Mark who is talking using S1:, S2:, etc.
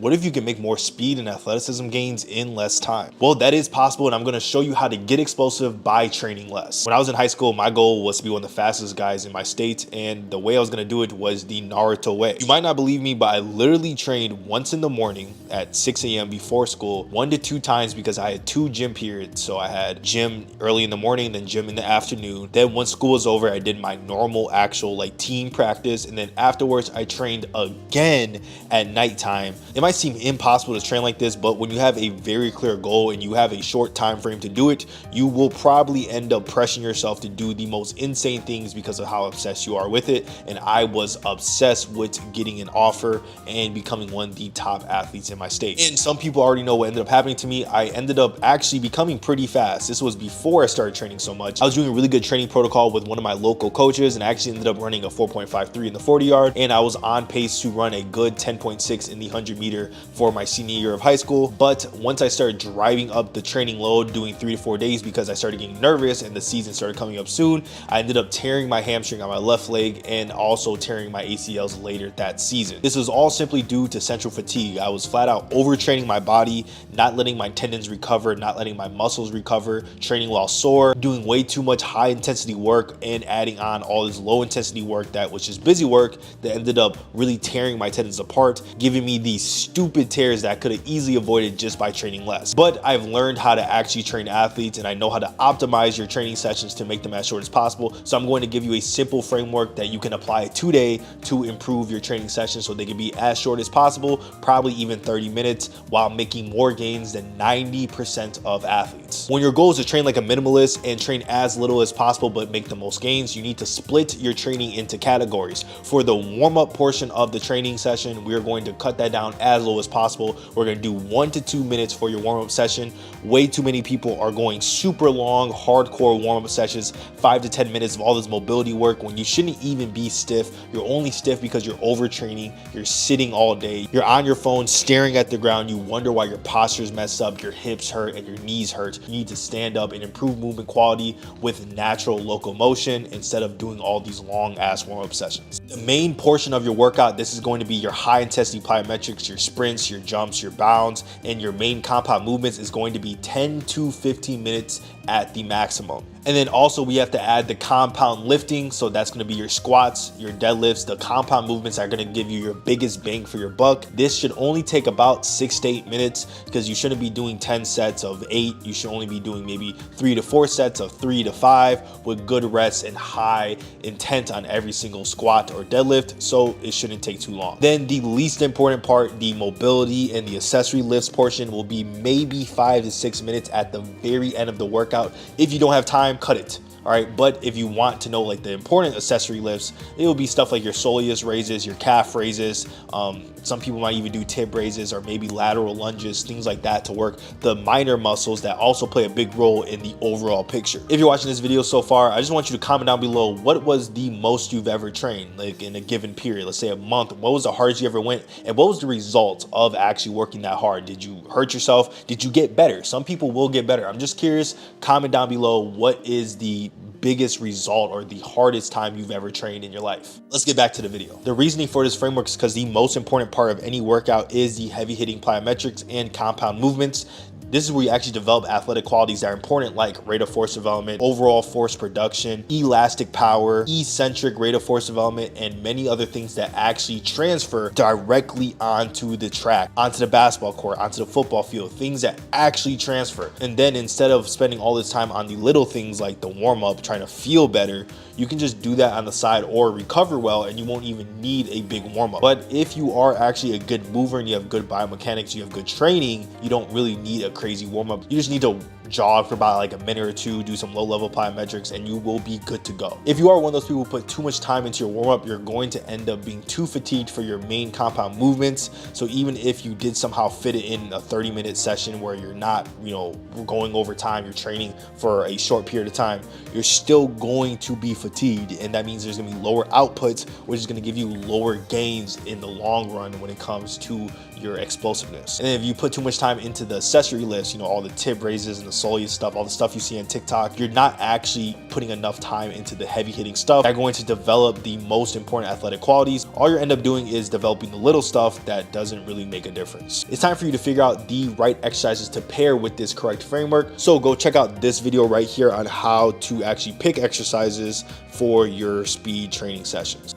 S1: what if you can make more speed and athleticism gains in less time? Well, that is possible, and I'm going to show you how to get explosive by training less. When I was in high school, my goal was to be one of the fastest guys in my state, and the way I was going to do it was the Naruto way. You might not believe me, but I literally trained once in the morning at 6 a.m. before school, 1 to 2 times, because I had 2 gym periods. So I had gym early in the morning, then gym in the afternoon. Then once school was over, I did my normal actual like team practice, and then afterwards I trained again at nighttime. It might seem impossible to train like this, but when you have a very clear goal and you have a short time frame to do it, you will probably end up pressuring yourself to do the most insane things because of how obsessed you are with it. And I was obsessed with getting an offer and becoming one of the top athletes in my state. And some people already know what ended up happening to me. I ended up actually becoming pretty fast. This was before I started training so much. I was doing a really good training protocol with one of my local coaches, and I actually ended up running a 4.53 in the 40 yard, and I was on pace to run a good 10.6 in the 100 meter for my senior year of high school. But once I started driving up the training load, doing 3 to 4 days, because I started getting nervous and the season started coming up soon, I ended up tearing my hamstring on my left leg and also tearing my ACLs later that season. This was all simply due to central fatigue. I was flat out overtraining my body, not letting my tendons recover, not letting my muscles recover, training while sore, doing way too much high intensity work, and adding on all this low intensity work that was just busy work that ended up really tearing my tendons apart, giving me these stupid tears that I could have easily avoided just by training less. But I've learned how to actually train athletes, and I know how to optimize your training sessions to make them as short as possible. So I'm going to give you a simple framework that you can apply today to improve your training sessions so they can be as short as possible, probably even 30 minutes, while making more gains than 90% of athletes. When your goal is to train like a minimalist and train as little as possible but make the most gains, you need to split your training into categories. For the warm-up portion of the training session, we're going to cut that down as low as possible. We're going to do 1 to 2 minutes for your warm-up session. Way too many people are going super long, hardcore warm-up sessions, 5 to 10 minutes of all this mobility work when you shouldn't even be stiff. You're only stiff because you're overtraining, you're sitting all day, you're on your phone staring at the ground, you wonder why your posture's messed up, your hips hurt, and your knees hurt. You need to stand up and improve movement quality with natural locomotion instead of doing all these long ass warm-up sessions. The main portion of your workout, this is going to be your high intensity plyometrics, your sprints, your jumps, your bounds, and your main compound movements is going to be 10 to 15 minutes at the maximum. And then also we have to add the compound lifting. So that's going to be your squats, your deadlifts, the compound movements are going to give you your biggest bang for your buck. This should only take about 6 to 8 minutes because you shouldn't be doing 10 sets of 8. You should only be doing maybe 3 to 4 sets of 3 to 5 with good rests and high intent on every single squat or deadlift. So it shouldn't take too long. Then the least important part, the mobility and the accessory lifts portion, will be maybe 5 to 6 minutes at the very end of the workout. If you don't have time, cut it. All right, but if you want to know like the important accessory lifts, it will be stuff like your soleus raises, your calf raises. Some people might even do tib raises or maybe lateral lunges, things like that to work the minor muscles that also play a big role in the overall picture. If you're watching this video so far, I just want you to comment down below, what was the most you've ever trained, like in a given period, let's say a month? What was the hardest you ever went? And what was the result of actually working that hard? Did you hurt yourself? Did you get better? Some people will get better. I'm just curious, comment down below, what is the biggest result or the hardest time you've ever trained in your life? Let's get back to the video. The reasoning for this framework is because the most important part of any workout is the heavy hitting plyometrics and compound movements. This is where you actually develop athletic qualities that are important, like rate of force development, overall force production, elastic power, eccentric rate of force development, and many other things that actually transfer directly onto the track, onto the basketball court, onto the football field, things that actually transfer. And then instead of spending all this time on the little things like the warm up, trying to feel better, you can just do that on the side or recover well, and you won't even need a big warm up. But if you are actually a good mover and you have good biomechanics, you have good training, you don't really need a crazy warm up. You just need to jog for about like a minute or two, do some low level plyometrics, and you will be good to go. If you are one of those people who put too much time into your warm up, you're going to end up being too fatigued for your main compound movements. So even if you did somehow fit it in a 30-minute session where you're not, going over time, you're training for a short period of time, you're still going to be fatigued. And that means there's gonna be lower outputs, which is gonna give you lower gains in the long run when it comes to your explosiveness. And if you put too much time into the accessory lifts, all the tib raises and the soleus stuff, all the stuff you see on TikTok, you're not actually putting enough time into the heavy hitting stuff. They're going to develop the most important athletic qualities, all you end up doing is developing the little stuff that doesn't really make a difference. It's time for you to figure out the right exercises to pair with this correct framework. So go check out this video right here on how to actually pick exercises for your speed training sessions.